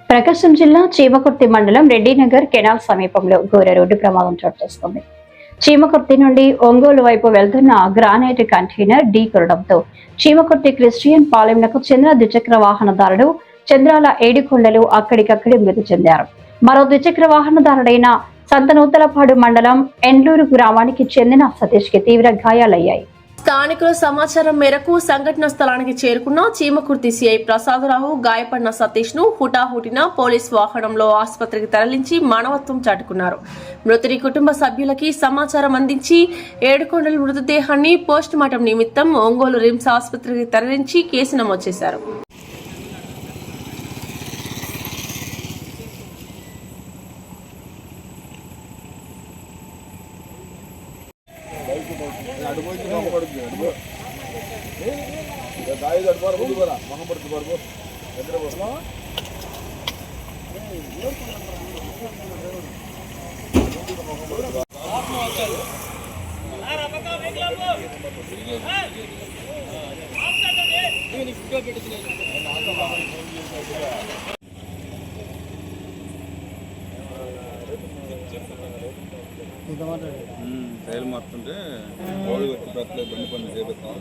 ప్రకాశం జిల్లా చీమకుర్తి మండలం రెడ్డినగర్ కెనాల్ సమీపంలో ఘోర రోడ్డు ప్రమాదం చోటు చేసుకుంది. చీమకుర్తి నుండి ఒంగోలు వైపు వెళ్తున్న గ్రానైట్ కంటైనర్ ఢీ కొనడంతో చీమకుర్తి క్రిస్టియన్ పాలెంలకు చెందిన ద్విచక్ర వాహనదారుడు చంద్రాల ఏడుకొండలు అక్కడికక్కడే మృతి చెందారు. మరో ద్విచక్ర వాహనదారుడైన సంతనూతలపాడు మండలం ఎండ్లూరు గ్రామానికి చెందిన సతీష్ కి తీవ్ర గాయాలయ్యాయి. స్థానికుల సమాచారం మేరకు సంఘటన స్థలానికి చేరుకున్న చీమకుర్తి సిఐ ప్రసాదరావు గాయపడిన సతీష్ ను హుటాహుటిన పోలీస్ వాహనంలో ఆసుపత్రికి తరలించి మానవత్వం చాటుకున్నారు. మృతుడి కుటుంబ సభ్యులకి సమాచారం అందించి ఏడుకొండల మృతదేహాన్ని పోస్టుమార్టం నిమిత్తం ఒంగోలు రిమ్స్ ఆసుపత్రికి తరలించి కేసు నమోదు చేశారు. ట్రైల్ మారుతుంటే కోడి వచ్చి పెట్టలేదు బండి పని చేపిస్తాం.